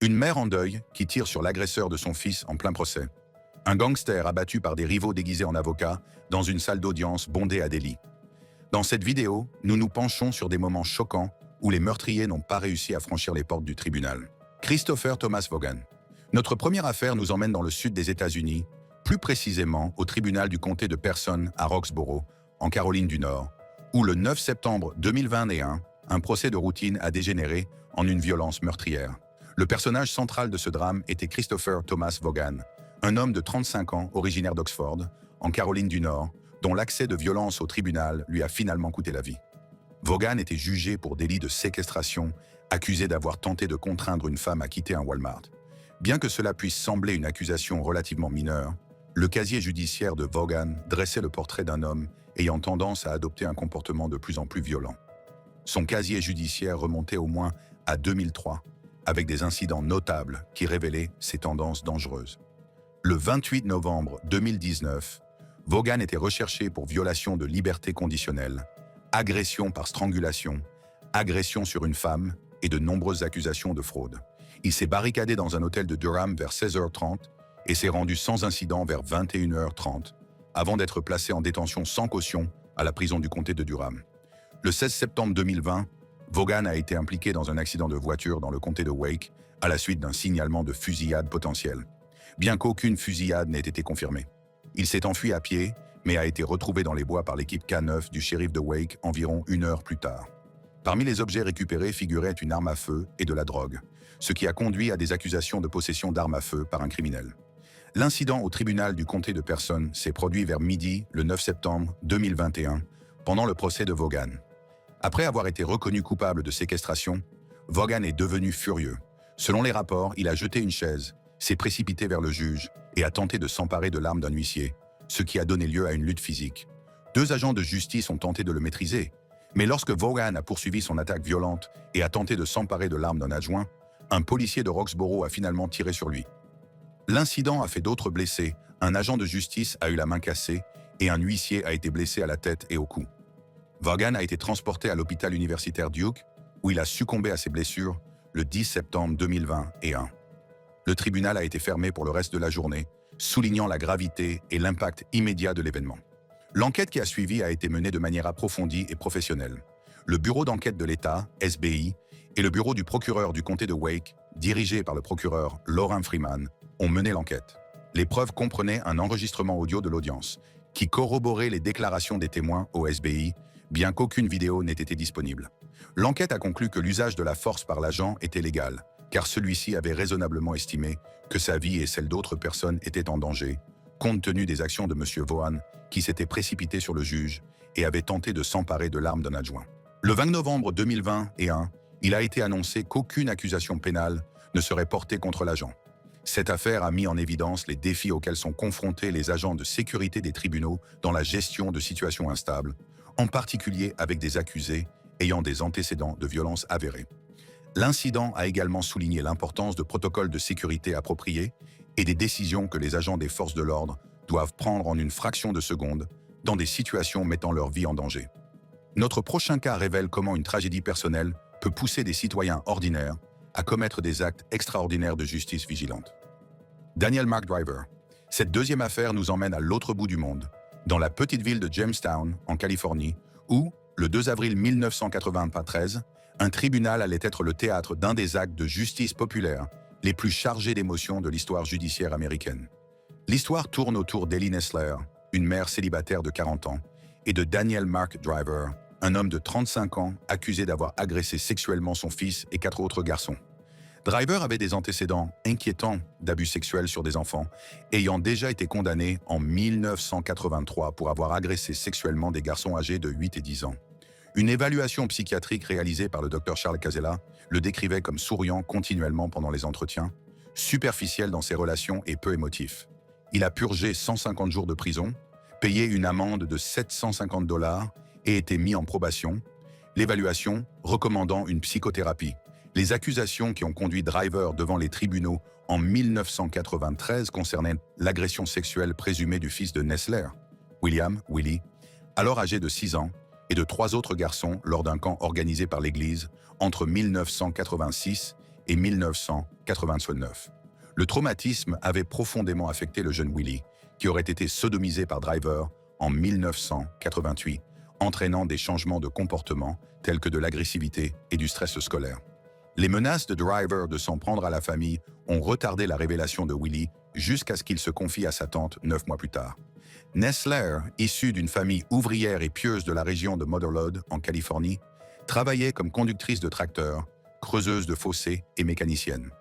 Une mère en deuil qui tire sur l'agresseur de son fils en plein procès. Un gangster abattu par des rivaux déguisés en avocats dans une salle d'audience bondée à délit. Dans cette vidéo, nous nous penchons sur des moments choquants où les meurtriers n'ont pas réussi à franchir les portes du tribunal. Christopher Thomas Vaughan. Notre première affaire nous emmène dans le sud des États-Unis, plus précisément au tribunal du comté de Person à Roxboro, en Caroline du Nord, où le 9 septembre 2021, un procès de routine a dégénéré en une violence meurtrière. Le personnage central de ce drame était Christopher Thomas Vaughan, un homme de 35 ans originaire d'Oxford, en Caroline du Nord, dont l'accès de violence au tribunal lui a finalement coûté la vie. Vaughan était jugé pour délit de séquestration, accusé d'avoir tenté de contraindre une femme à quitter un Walmart. Bien que cela puisse sembler une accusation relativement mineure, le casier judiciaire de Vaughan dressait le portrait d'un homme ayant tendance à adopter un comportement de plus en plus violent. Son casier judiciaire remontait au moins à 2003, avec des incidents notables qui révélaient ses tendances dangereuses. Le 28 novembre 2019, Vaughan était recherché pour violation de liberté conditionnelle, agression par strangulation, agression sur une femme et de nombreuses accusations de fraude. Il s'est barricadé dans un hôtel de Durham vers 16h30 et s'est rendu sans incident vers 21h30, avant d'être placé en détention sans caution à la prison du comté de Durham. Le 16 septembre 2020, Vaughan a été impliqué dans un accident de voiture dans le comté de Wake à la suite d'un signalement de fusillade potentielle, bien qu'aucune fusillade n'ait été confirmée. Il s'est enfui à pied, mais a été retrouvé dans les bois par l'équipe K9 du shérif de Wake environ 1 heure plus tard. Parmi les objets récupérés figurait une arme à feu et de la drogue, ce qui a conduit à des accusations de possession d'armes à feu par un criminel. L'incident au tribunal du comté de Person s'est produit vers midi le 9 septembre 2021, pendant le procès de Vaughan. Après avoir été reconnu coupable de séquestration, Vaughan est devenu furieux. Selon les rapports, il a jeté une chaise, s'est précipité vers le juge et a tenté de s'emparer de l'arme d'un huissier, ce qui a donné lieu à une lutte physique. 2 agents de justice ont tenté de le maîtriser, mais lorsque Vaughan a poursuivi son attaque violente et a tenté de s'emparer de l'arme d'un adjoint, un policier de Roxboro a finalement tiré sur lui. L'incident a fait d'autres blessés, un agent de justice a eu la main cassée et un huissier a été blessé à la tête et au cou. Vaughan a été transporté à l'hôpital universitaire Duke, où il a succombé à ses blessures le 10 septembre 2021. Le tribunal a été fermé pour le reste de la journée, soulignant la gravité et l'impact immédiat de l'événement. L'enquête qui a suivi a été menée de manière approfondie et professionnelle. Le bureau d'enquête de l'État, SBI, et le bureau du procureur du comté de Wake, dirigé par le procureur Lauren Freeman, ont mené l'enquête. Les preuves comprenaient un enregistrement audio de l'audience, qui corroborait les déclarations des témoins au SBI, bien qu'aucune vidéo n'ait été disponible. L'enquête a conclu que l'usage de la force par l'agent était légal, car celui-ci avait raisonnablement estimé que sa vie et celle d'autres personnes étaient en danger, compte tenu des actions de M. Vaughan, qui s'était précipité sur le juge et avait tenté de s'emparer de l'arme d'un adjoint. Le 20 novembre 2021, il a été annoncé qu'aucune accusation pénale ne serait portée contre l'agent. Cette affaire a mis en évidence les défis auxquels sont confrontés les agents de sécurité des tribunaux dans la gestion de situations instables, en particulier avec des accusés ayant des antécédents de violence avérés. L'incident a également souligné l'importance de protocoles de sécurité appropriés et des décisions que les agents des forces de l'ordre doivent prendre en une fraction de seconde dans des situations mettant leur vie en danger. Notre prochain cas révèle comment une tragédie personnelle peut pousser des citoyens ordinaires à commettre des actes extraordinaires de justice vigilante. Daniel Mark Driver. Cette deuxième affaire nous emmène à l'autre bout du monde, dans la petite ville de Jamestown, en Californie, où, le 2 avril 1993, un tribunal allait être le théâtre d'un des actes de justice populaire les plus chargés d'émotions de l'histoire judiciaire américaine. L'histoire tourne autour d'Ellie Nessler, une mère célibataire de 40 ans, et de Daniel Mark Driver, un homme de 35 ans accusé d'avoir agressé sexuellement son fils et 4 autres garçons. Driver avait des antécédents inquiétants d'abus sexuels sur des enfants, ayant déjà été condamné en 1983 pour avoir agressé sexuellement des garçons âgés de 8 et 10 ans. Une évaluation psychiatrique réalisée par le Dr Charles Casella le décrivait comme souriant continuellement pendant les entretiens, superficiel dans ses relations et peu émotif. Il a purgé 150 jours de prison, payé une amende de $750 et été mis en probation, l'évaluation recommandant une psychothérapie. Les accusations qui ont conduit Driver devant les tribunaux en 1993 concernaient l'agression sexuelle présumée du fils de Nessler, Willie, alors âgé de 6 ans, et de 3 autres garçons lors d'un camp organisé par l'Église entre 1986 et 1989. Le traumatisme avait profondément affecté le jeune Willie, qui aurait été sodomisé par Driver en 1988, entraînant des changements de comportement tels que de l'agressivité et du stress scolaire. Les menaces de Driver de s'en prendre à la famille ont retardé la révélation de Willie jusqu'à ce qu'il se confie à sa tante 9 mois plus tard. Nessler, issue d'une famille ouvrière et pieuse de la région de Motherlode, en Californie, travaillait comme conductrice de tracteur, creuseuse de fossés et mécanicienne.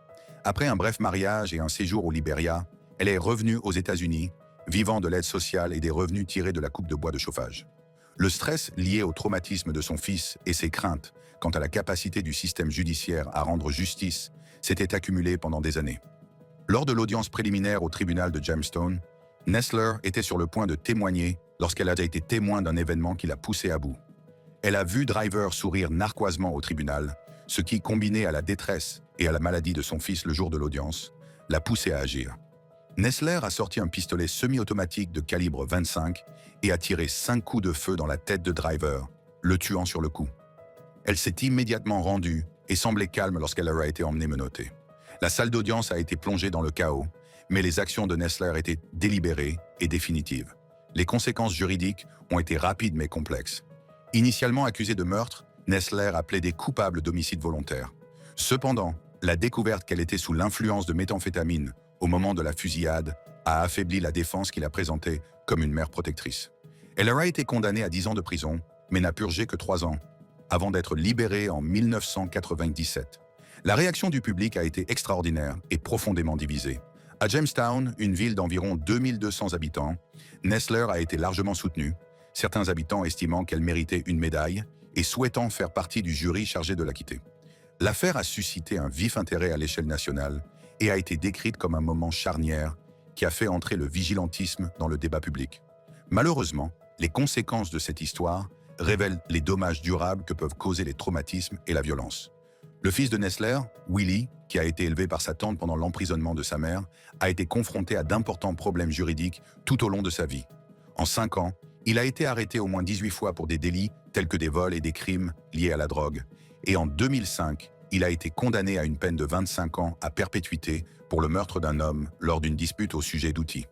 Après un bref mariage et un séjour au Libéria, elle est revenue aux États-Unis, vivant de l'aide sociale et des revenus tirés de la coupe de bois de chauffage. Le stress lié au traumatisme de son fils et ses craintes quant à la capacité du système judiciaire à rendre justice s'étaient accumulés pendant des années. Lors de l'audience préliminaire au tribunal de Jamestown, Nessler était sur le point de témoigner lorsqu'elle a été témoin d'un événement qui l'a poussée à bout. Elle a vu Driver sourire narquoisement au tribunal, ce qui, combiné à la détresse et à la maladie de son fils le jour de l'audience, l'a poussé à agir. Nessler a sorti un pistolet semi-automatique de calibre 25 et a tiré 5 coups de feu dans la tête de Driver, le tuant sur le coup. Elle s'est immédiatement rendue et semblait calme lorsqu'elle aura été emmenée menottée. La salle d'audience a été plongée dans le chaos, mais les actions de Nessler étaient délibérées et définitives. Les conséquences juridiques ont été rapides mais complexes. Initialement accusée de meurtre, Nessler a plaidé coupable d'homicide volontaire. Cependant, la découverte qu'elle était sous l'influence de méthamphétamine au moment de la fusillade a affaibli la défense qu'il a présentée comme une mère protectrice. Elle aura été condamnée à 10 ans de prison, mais n'a purgé que 3 ans, avant d'être libérée en 1997. La réaction du public a été extraordinaire et profondément divisée. À Jamestown, une ville d'environ 2200 habitants, Nessler a été largement soutenue, certains habitants estimant qu'elle méritait une médaille et souhaitant faire partie du jury chargé de l'acquitter. L'affaire a suscité un vif intérêt à l'échelle nationale et a été décrite comme un moment charnière qui a fait entrer le vigilantisme dans le débat public. Malheureusement, les conséquences de cette histoire révèlent les dommages durables que peuvent causer les traumatismes et la violence. Le fils de Nessler, Willie, qui a été élevé par sa tante pendant l'emprisonnement de sa mère, a été confronté à d'importants problèmes juridiques tout au long de sa vie. En 5 ans, il a été arrêté au moins 18 fois pour des délits tels que des vols et des crimes liés à la drogue. Et en 2005, il a été condamné à une peine de 25 ans à perpétuité pour le meurtre d'un homme lors d'une dispute au sujet d'outils.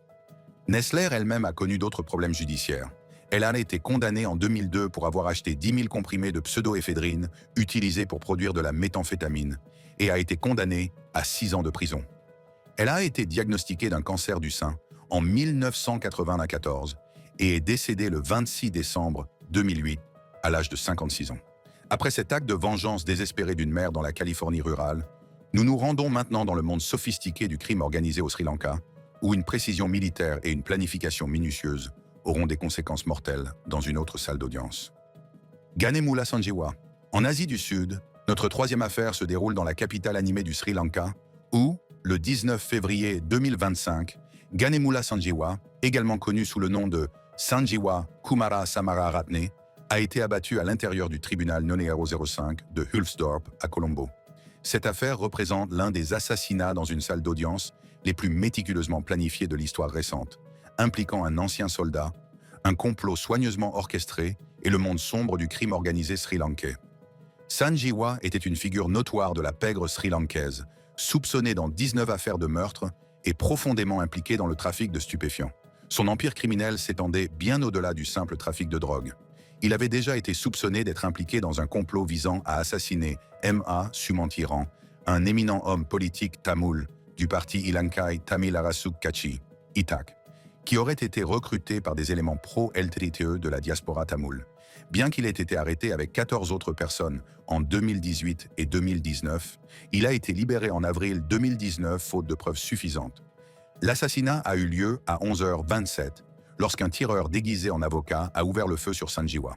Nessler elle-même a connu d'autres problèmes judiciaires. Elle a été condamnée en 2002 pour avoir acheté 10 000 comprimés de pseudoéphédrine utilisés pour produire de la méthamphétamine et a été condamnée à 6 ans de prison. Elle a été diagnostiquée d'un cancer du sein en 1994 et est décédée le 26 décembre 2008 à l'âge de 56 ans. Après cet acte de vengeance désespéré d'une mère dans la Californie rurale, nous nous rendons maintenant dans le monde sophistiqué du crime organisé au Sri Lanka, où une précision militaire et une planification minutieuse auront des conséquences mortelles dans une autre salle d'audience. Ganemula Sanjeewa. En Asie du Sud, notre troisième affaire se déroule dans la capitale animée du Sri Lanka, où, le 19 février 2025, Ganemula Sanjeewa, également connu sous le nom de Sanjeewa Kumara Samararatne, a été abattu à l'intérieur du tribunal Noneharo 05 de Hulsdorp à Colombo. Cette affaire représente l'un des assassinats dans une salle d'audience les plus méticuleusement planifiés de l'histoire récente, impliquant un ancien soldat, un complot soigneusement orchestré et le monde sombre du crime organisé sri-lankais. Sanjeewa était une figure notoire de la pègre sri-lankaise, soupçonnée dans 19 affaires de meurtre et profondément impliqué dans le trafic de stupéfiants. Son empire criminel s'étendait bien au-delà du simple trafic de drogue. Il avait déjà été soupçonné d'être impliqué dans un complot visant à assassiner M.A. Sumantiran, un éminent homme politique tamoul du parti Ilankai Tamil Arasuk Kachi, ITAK, qui aurait été recruté par des éléments pro-LTTE de la diaspora tamoule. Bien qu'il ait été arrêté avec 14 autres personnes en 2018 et 2019, il a été libéré en avril 2019 faute de preuves suffisantes. L'assassinat a eu lieu à 11h27 lorsqu'un tireur déguisé en avocat a ouvert le feu sur Sanjeewa.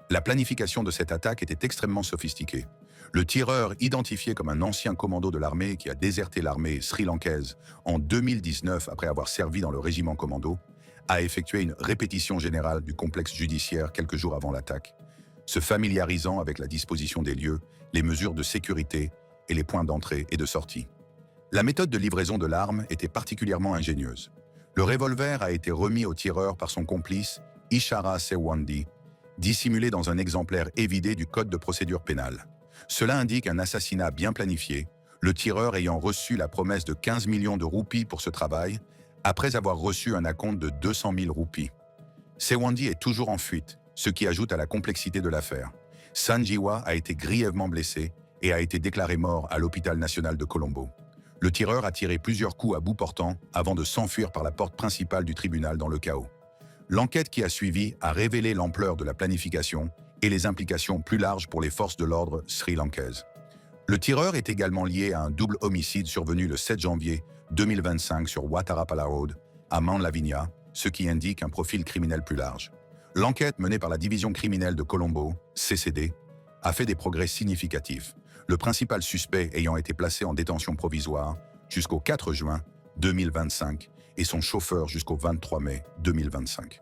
La planification de cette attaque était extrêmement sophistiquée. Le tireur, identifié comme un ancien commando de l'armée qui a déserté l'armée sri-lankaise en 2019 après avoir servi dans le régiment commando, a effectué une répétition générale du complexe judiciaire quelques jours avant l'attaque, se familiarisant avec la disposition des lieux, les mesures de sécurité et les points d'entrée et de sortie. La méthode de livraison de l'arme était particulièrement ingénieuse. Le revolver a été remis au tireur par son complice, Ishara Sewandi, dissimulé dans un exemplaire évidé du Code de procédure pénale. Cela indique un assassinat bien planifié, le tireur ayant reçu la promesse de 15 millions de roupies pour ce travail, après avoir reçu un acompte de 200 000 roupies. Sewandi est toujours en fuite, ce qui ajoute à la complexité de l'affaire. Sanjiwa a été grièvement blessé et a été déclaré mort à l'hôpital national de Colombo. Le tireur a tiré plusieurs coups à bout portant avant de s'enfuir par la porte principale du tribunal dans le chaos. L'enquête qui a suivi a révélé l'ampleur de la planification et les implications plus larges pour les forces de l'ordre sri-lankaises. Le tireur est également lié à un double homicide survenu le 7 janvier 2025 sur Watarapala Road, à Mount Lavinia, ce qui indique un profil criminel plus large. L'enquête menée par la division criminelle de Colombo, CCD, a fait des progrès significatifs, le principal suspect ayant été placé en détention provisoire jusqu'au 4 juin 2025 et son chauffeur jusqu'au 23 mai 2025.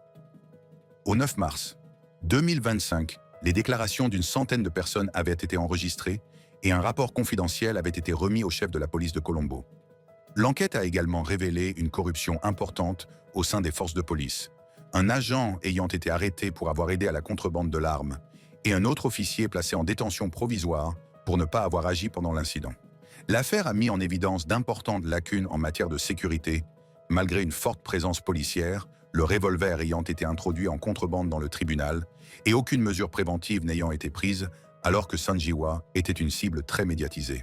Au 9 mars 2025, les déclarations d'une centaine de personnes avaient été enregistrées et un rapport confidentiel avait été remis au chef de la police de Colombo. L'enquête a également révélé une corruption importante au sein des forces de police, un agent ayant été arrêté pour avoir aidé à la contrebande de l'arme et un autre officier placé en détention provisoire pour ne pas avoir agi pendant l'incident. L'affaire a mis en évidence d'importantes lacunes en matière de sécurité, malgré une forte présence policière, le revolver ayant été introduit en contrebande dans le tribunal et aucune mesure préventive n'ayant été prise alors que Sanjiwa était une cible très médiatisée.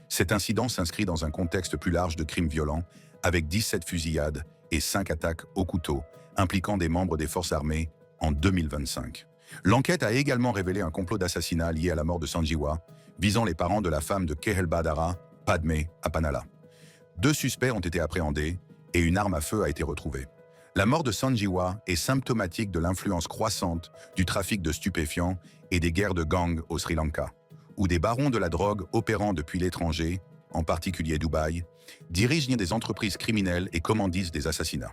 Cet incident s'inscrit dans un contexte plus large de crimes violents, avec 17 fusillades et 5 attaques au couteau, impliquant des membres des forces armées en 2025. L'enquête a également révélé un complot d'assassinat lié à la mort de Sanjiwa, visant les parents de la femme de Kehelbadara, Padmé Apanala. 2 suspects ont été appréhendés et une arme à feu a été retrouvée. La mort de Sanjiwa est symptomatique de l'influence croissante du trafic de stupéfiants et des guerres de gangs au Sri Lanka, où des barons de la drogue opérant depuis l'étranger, en particulier Dubaï, dirigent des entreprises criminelles et commandissent des assassinats.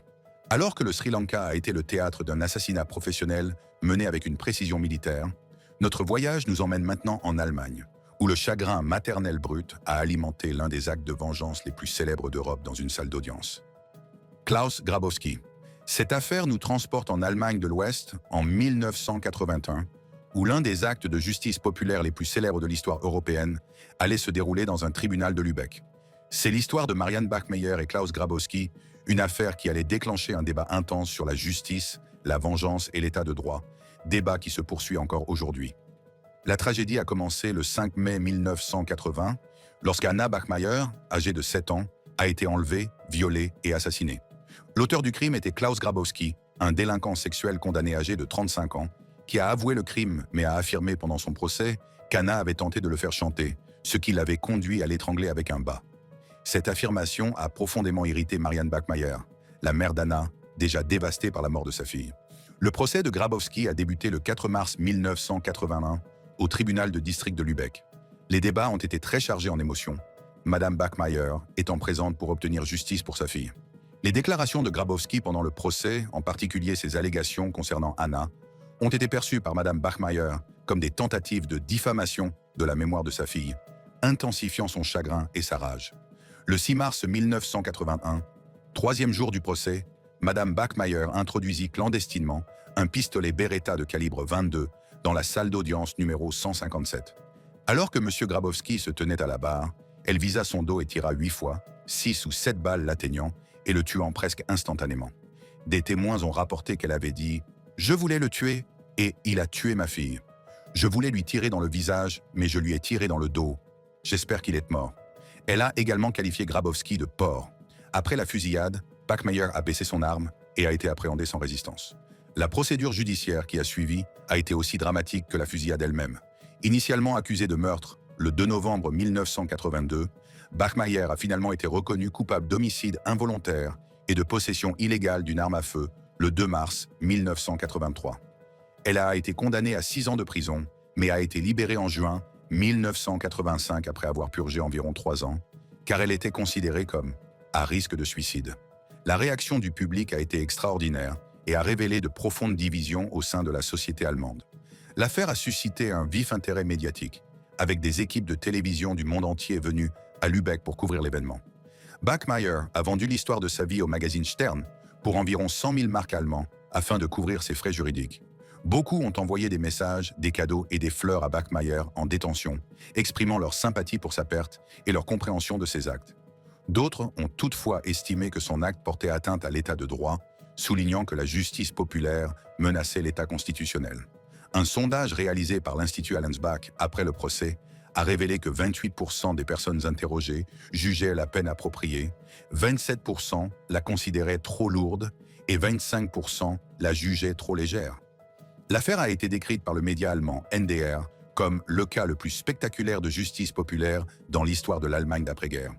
Alors que le Sri Lanka a été le théâtre d'un assassinat professionnel mené avec une précision militaire, notre voyage nous emmène maintenant en Allemagne, où le chagrin maternel brut a alimenté l'un des actes de vengeance les plus célèbres d'Europe dans une salle d'audience. Klaus Grabowski. Cette affaire nous transporte en Allemagne de l'Ouest en 1981, où l'un des actes de justice populaire les plus célèbres de l'histoire européenne allait se dérouler dans un tribunal de Lübeck. C'est l'histoire de Marianne Bachmeier et Klaus Grabowski, une affaire qui allait déclencher un débat intense sur la justice, la vengeance et l'état de droit, débat qui se poursuit encore aujourd'hui. La tragédie a commencé le 5 mai 1980, lorsqu'Anna Bachmeier, âgée de 7 ans, a été enlevée, violée et assassinée. L'auteur du crime était Klaus Grabowski, un délinquant sexuel condamné âgé de 35 ans, qui a avoué le crime mais a affirmé pendant son procès qu'Anna avait tenté de le faire chanter, ce qui l'avait conduit à l'étrangler avec un bât. Cette affirmation a profondément irrité Marianne Bachmeier, la mère d'Anna, déjà dévastée par la mort de sa fille. Le procès de Grabowski a débuté le 4 mars 1981 au tribunal de district de Lübeck. Les débats ont été très chargés en émotions, Madame Bachmeier étant présente pour obtenir justice pour sa fille. Les déclarations de Grabowski pendant le procès, en particulier ses allégations concernant Anna, ont été perçues par Madame Bachmeier comme des tentatives de diffamation de la mémoire de sa fille, intensifiant son chagrin et sa rage. Le 6 mars 1981, 3e jour du procès, Madame Bachmeier introduisit clandestinement un pistolet Beretta de calibre 22 dans la salle d'audience numéro 157. Alors que M. Grabowski se tenait à la barre, elle visa son dos et tira 8 fois, 6 ou 7 balles l'atteignant et le tuant presque instantanément. Des témoins ont rapporté qu'elle avait dit « Je voulais le tuer et il a tué ma fille. Je voulais lui tirer dans le visage, mais je lui ai tiré dans le dos. J'espère qu'il est mort. » Elle a également qualifié Grabowski de porc. Après la fusillade, Bachmeier a baissé son arme et a été appréhendé sans résistance. La procédure judiciaire qui a suivi a été aussi dramatique que la fusillade elle-même. Initialement accusée de meurtre, le 2 novembre 1982, Bachmeier a finalement été reconnue coupable d'homicide involontaire et de possession illégale d'une arme à feu le 2 mars 1983. Elle a été condamnée à 6 ans de prison, mais a été libérée en juin 1985 après avoir purgé environ 3 ans, car elle était considérée comme à risque de suicide. La réaction du public a été extraordinaire et a révélé de profondes divisions au sein de la société allemande. L'affaire a suscité un vif intérêt médiatique, avec des équipes de télévision du monde entier venues à Lübeck pour couvrir l'événement. Bachmeier a vendu l'histoire de sa vie au magazine Stern pour environ 100 000 marks allemands afin de couvrir ses frais juridiques. Beaucoup ont envoyé des messages, des cadeaux et des fleurs à Bachmeier en détention, exprimant leur sympathie pour sa perte et leur compréhension de ses actes. D'autres ont toutefois estimé que son acte portait atteinte à l'état de droit, soulignant que la justice populaire menaçait l'état constitutionnel. Un sondage réalisé par l'Institut Allensbach après le procès a révélé que 28% des personnes interrogées jugeaient la peine appropriée, 27% la considéraient trop lourde et 25% la jugeaient trop légère. L'affaire a été décrite par le média allemand NDR comme le cas le plus spectaculaire de justice populaire dans l'histoire de l'Allemagne d'après-guerre.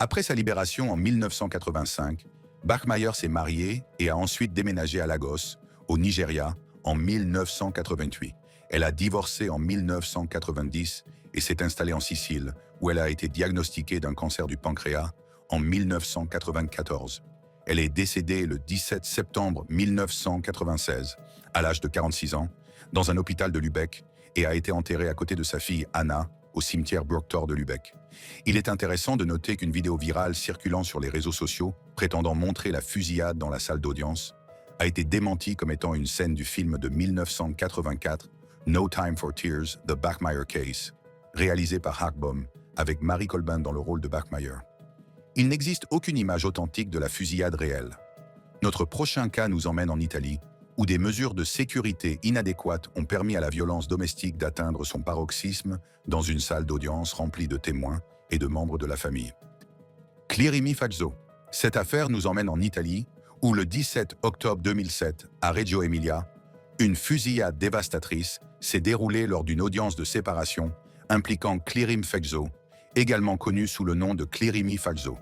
Après sa libération en 1985, Bachmeier s'est mariée et a ensuite déménagé à Lagos, au Nigeria, en 1988. Elle a divorcé en 1990 et s'est installée en Sicile, où elle a été diagnostiquée d'un cancer du pancréas en 1994. Elle est décédée le 17 septembre 1996, à l'âge de 46 ans, dans un hôpital de Lübeck et a été enterrée à côté de sa fille Anna au cimetière Burgtor de Lübeck. Il est intéressant de noter qu'une vidéo virale circulant sur les réseaux sociaux, prétendant montrer la fusillade dans la salle d'audience, a été démentie comme étant une scène du film de 1984 No Time for Tears, The Bachmeier Case, réalisé par Hackbaum, avec Mary Colbin dans le rôle de Bachmeier. Il n'existe aucune image authentique de la fusillade réelle. Notre prochain cas nous emmène en Italie, où des mesures de sécurité inadéquates ont permis à la violence domestique d'atteindre son paroxysme dans une salle d'audience remplie de témoins et de membres de la famille. Clirimi Fazzo. Cette affaire nous emmène en Italie, où le 17 octobre 2007, à Reggio Emilia, une fusillade dévastatrice s'est déroulée lors d'une audience de séparation impliquant Clirimi Fazzo, également connu sous le nom de Clirimi Fazzo.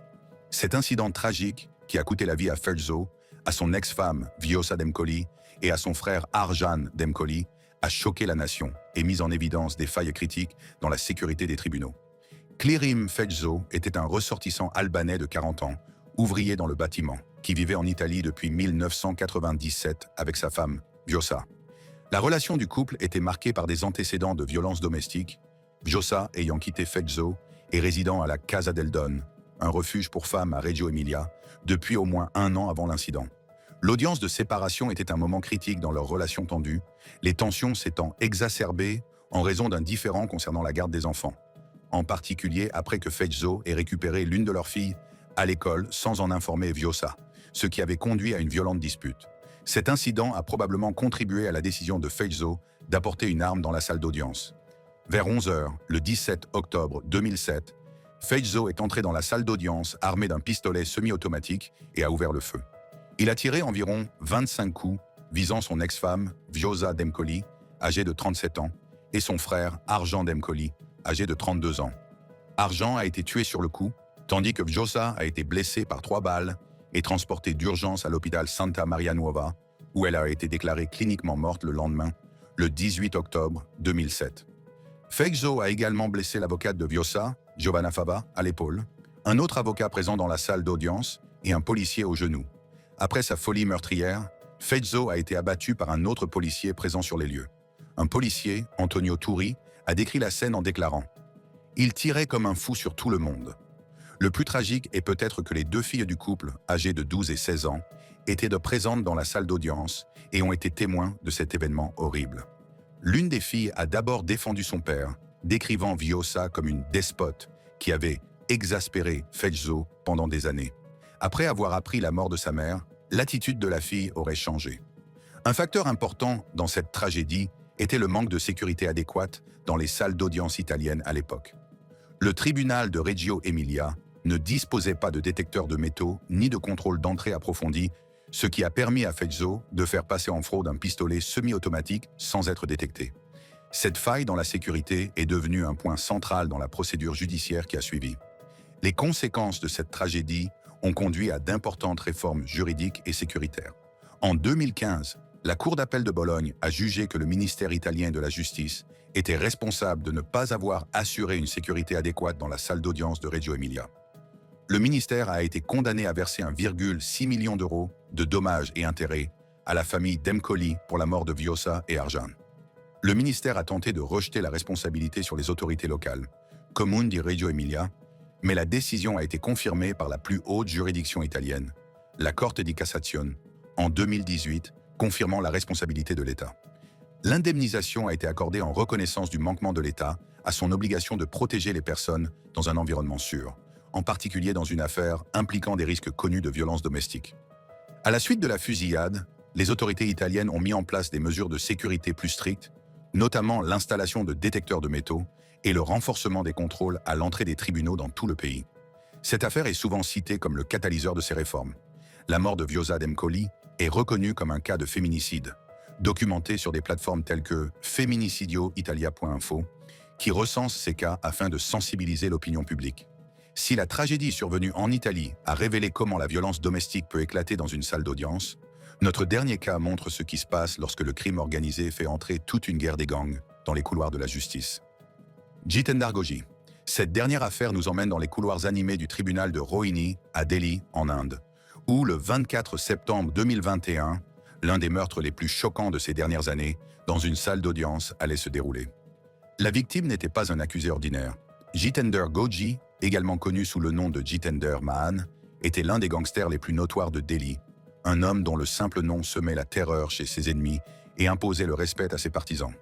Cet incident tragique, qui a coûté la vie à Fazzo, à son ex-femme Vjosa Demcoli et à son frère Arjan Demcoli, a choqué la nation et mis en évidence des failles critiques dans la sécurité des tribunaux. Clirimi Fazzo était un ressortissant albanais de 40 ans, ouvrier dans le bâtiment, qui vivait en Italie depuis 1997 avec sa femme, Vjosa. La relation du couple était marquée par des antécédents de violences domestiques, Vjosa ayant quitté Fazzo et résidant à la Casa del Don, un refuge pour femmes à Reggio Emilia, depuis au moins 1 an avant l'incident. L'audience de séparation était un moment critique dans leur relation tendue, les tensions s'étant exacerbées en raison d'un différend concernant la garde des enfants, en particulier après que Fazzo ait récupéré l'une de leurs filles à l'école sans en informer Vjosa, ce qui avait conduit à une violente dispute. Cet incident a probablement contribué à la décision de Fazzo d'apporter une arme dans la salle d'audience. Vers 11 h, le 17 octobre 2007, Fazzo est entré dans la salle d'audience armé d'un pistolet semi-automatique et a ouvert le feu. Il a tiré environ 25 coups visant son ex-femme, Vjosa Demcoli, âgée de 37 ans, et son frère, Arjan Demcoli, âgé de 32 ans. Arjan a été tué sur le coup, tandis que Vjosa a été blessée par 3 balles et transportée d'urgence à l'hôpital Santa Maria Nuova, où elle a été déclarée cliniquement morte le lendemain, le 18 octobre 2007. Fazzo a également blessé l'avocate de Vjosa, Giovanna Fava, à l'épaule, un autre avocat présent dans la salle d'audience et un policier au genou. Après sa folie meurtrière, Fazzo a été abattu par un autre policier présent sur les lieux. Un policier, Antonio Turi, a décrit la scène en déclarant « Il tirait comme un fou sur tout le monde ». Le plus tragique est peut-être que les 2 filles du couple, âgées de 12 et 16 ans, étaient présentes dans la salle d'audience et ont été témoins de cet événement horrible. L'une des filles a d'abord défendu son père, décrivant Vjosa comme une despote qui avait exaspéré Fazzo pendant des années. Après avoir appris la mort de sa mère, l'attitude de la fille aurait changé. Un facteur important dans cette tragédie était le manque de sécurité adéquate dans les salles d'audience italiennes à l'époque. Le tribunal de Reggio Emilia ne disposait pas de détecteurs de métaux ni de contrôle d'entrée approfondi, ce qui a permis à Fazzo de faire passer en fraude un pistolet semi-automatique sans être détecté. Cette faille dans la sécurité est devenue un point central dans la procédure judiciaire qui a suivi. Les conséquences de cette tragédie ont conduit à d'importantes réformes juridiques et sécuritaires. En 2015, la Cour d'appel de Bologne a jugé que le ministère italien de la Justice était responsable de ne pas avoir assuré une sécurité adéquate dans la salle d'audience de Reggio Emilia. Le ministère a été condamné à verser 1,6 million d'euros de dommages et intérêts à la famille Demcoli pour la mort de Vjosa et Arjan. Le ministère a tenté de rejeter la responsabilité sur les autorités locales, Comune di Reggio Emilia, mais la décision a été confirmée par la plus haute juridiction italienne, la Corte di Cassazione, en 2018, confirmant la responsabilité de l'État. L'indemnisation a été accordée en reconnaissance du manquement de l'État à son obligation de protéger les personnes dans un environnement sûr, en particulier dans une affaire impliquant des risques connus de violence domestique. À la suite de la fusillade, les autorités italiennes ont mis en place des mesures de sécurité plus strictes, notamment l'installation de détecteurs de métaux et le renforcement des contrôles à l'entrée des tribunaux dans tout le pays. Cette affaire est souvent citée comme le catalyseur de ces réformes. La mort de Vjosa Demcoli est reconnue comme un cas de féminicide, documenté sur des plateformes telles que femminicidio.italia.info, qui recense ces cas afin de sensibiliser l'opinion publique. Si la tragédie survenue en Italie a révélé comment la violence domestique peut éclater dans une salle d'audience, notre dernier cas montre ce qui se passe lorsque le crime organisé fait entrer toute une guerre des gangs dans les couloirs de la justice. Jitendra Goji. Cette dernière affaire nous emmène dans les couloirs animés du tribunal de Rohini à Delhi, en Inde, où le 24 septembre 2021, l'un des meurtres les plus choquants de ces dernières années, dans une salle d'audience, allait se dérouler. La victime n'était pas un accusé ordinaire. Jitendra Goji, également connu sous le nom de Jitender Mahan, était l'un des gangsters les plus notoires de Delhi, un homme dont le simple nom semait la terreur chez ses ennemis et imposait le respect à ses partisans.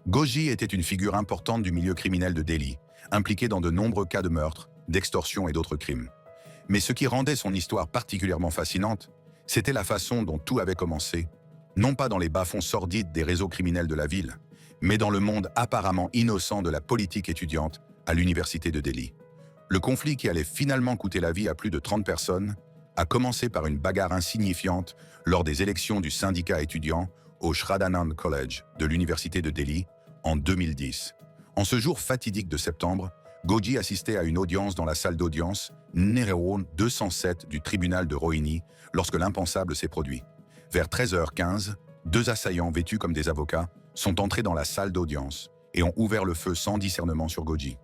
Goji était une figure importante du milieu criminel de Delhi, impliqué dans de nombreux cas de meurtre, d'extorsion et d'autres crimes. Mais ce qui rendait son histoire particulièrement fascinante, c'était la façon dont tout avait commencé, non pas dans les bas-fonds sordides des réseaux criminels de la ville, mais dans le monde apparemment innocent de la politique étudiante à l'université de Delhi. Le conflit qui allait finalement coûter la vie à plus de 30 personnes a commencé par une bagarre insignifiante lors des élections du syndicat étudiant au Shraddhanand College de l'université de Delhi en 2010. En ce jour fatidique de septembre, Goji assistait à une audience dans la salle d'audience numéro 207 du tribunal de Rohini lorsque l'impensable s'est produit. Vers 13h15, deux assaillants vêtus comme des avocats sont entrés dans la salle d'audience et ont ouvert le feu sans discernement sur Goji.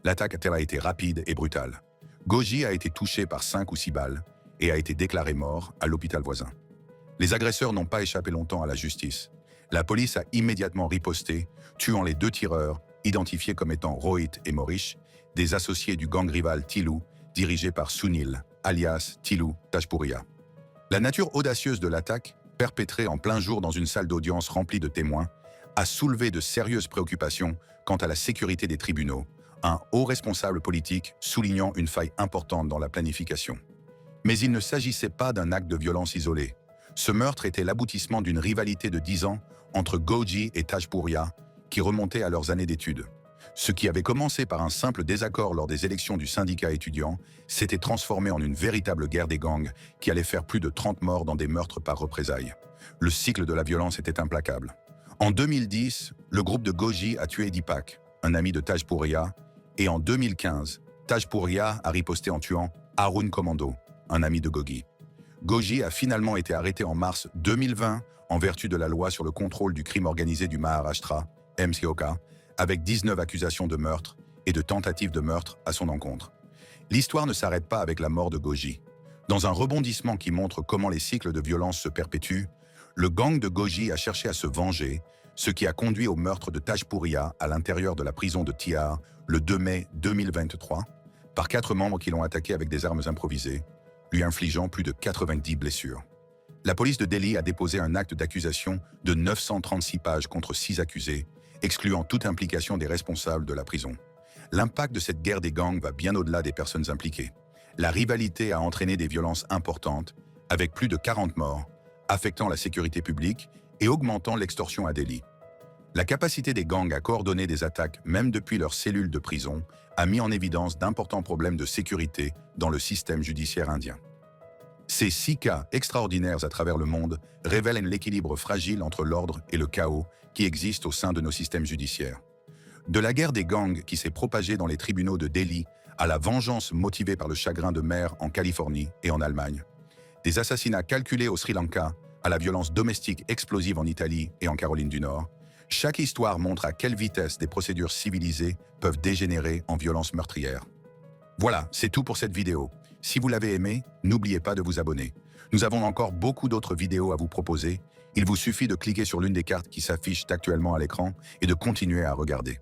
L'attaque a été rapide et brutale. Goji a été touché par 5 ou 6 balles et a été déclaré mort à l'hôpital voisin. Les agresseurs n'ont pas échappé longtemps à la justice. La police a immédiatement riposté, tuant les 2 tireurs, identifiés comme étant Rohit et Morish, des associés du gang rival Tilu, dirigé par Sunil, alias Tilu Tajpuria. La nature audacieuse de l'attaque, perpétrée en plein jour dans une salle d'audience remplie de témoins, a soulevé de sérieuses préoccupations quant à la sécurité des tribunaux, un haut responsable politique soulignant une faille importante dans la planification. Mais il ne s'agissait pas d'un acte de violence isolé. Ce meurtre était l'aboutissement d'une rivalité de 10 ans entre Goji et Tajpuria, qui remontait à leurs années d'études. Ce qui avait commencé par un simple désaccord lors des élections du syndicat étudiant s'était transformé en une véritable guerre des gangs qui allait faire plus de 30 morts dans des meurtres par représailles. Le cycle de la violence était implacable. En 2010, le groupe de Goji a tué Deepak, un ami de Tajpuria, et en 2015, Tajpuria a riposté en tuant Arun Commando, un ami de Goji. Goji a finalement été arrêté en mars 2020 en vertu de la loi sur le contrôle du crime organisé du Maharashtra, MCOK, avec 19 accusations de meurtre et de tentatives de meurtre à son encontre. L'histoire ne s'arrête pas avec la mort de Goji. Dans un rebondissement qui montre comment les cycles de violence se perpétuent, le gang de Goji a cherché à se venger, ce qui a conduit au meurtre de Tajpuria à l'intérieur de la prison de Tihar le 2 mai 2023, par 4 membres qui l'ont attaqué avec des armes improvisées, lui infligeant plus de 90 blessures. La police de Delhi a déposé un acte d'accusation de 936 pages contre 6 accusés, excluant toute implication des responsables de la prison. L'impact de cette guerre des gangs va bien au-delà des personnes impliquées. La rivalité a entraîné des violences importantes, avec plus de 40 morts, affectant la sécurité publique et augmentant l'extorsion à Delhi. La capacité des gangs à coordonner des attaques, même depuis leurs cellules de prison, a mis en évidence d'importants problèmes de sécurité dans le système judiciaire indien. Ces 6 cas extraordinaires à travers le monde révèlent l'équilibre fragile entre l'ordre et le chaos qui existe au sein de nos systèmes judiciaires. De la guerre des gangs qui s'est propagée dans les tribunaux de Delhi à la vengeance motivée par le chagrin de mère en Californie et en Allemagne, des assassinats calculés au Sri Lanka à la violence domestique explosive en Italie et en Caroline du Nord, chaque histoire montre à quelle vitesse des procédures civilisées peuvent dégénérer en violence meurtrière. Voilà, c'est tout pour cette vidéo. Si vous l'avez aimé, n'oubliez pas de vous abonner. Nous avons encore beaucoup d'autres vidéos à vous proposer. Il vous suffit de cliquer sur l'une des cartes qui s'affichent actuellement à l'écran et de continuer à regarder.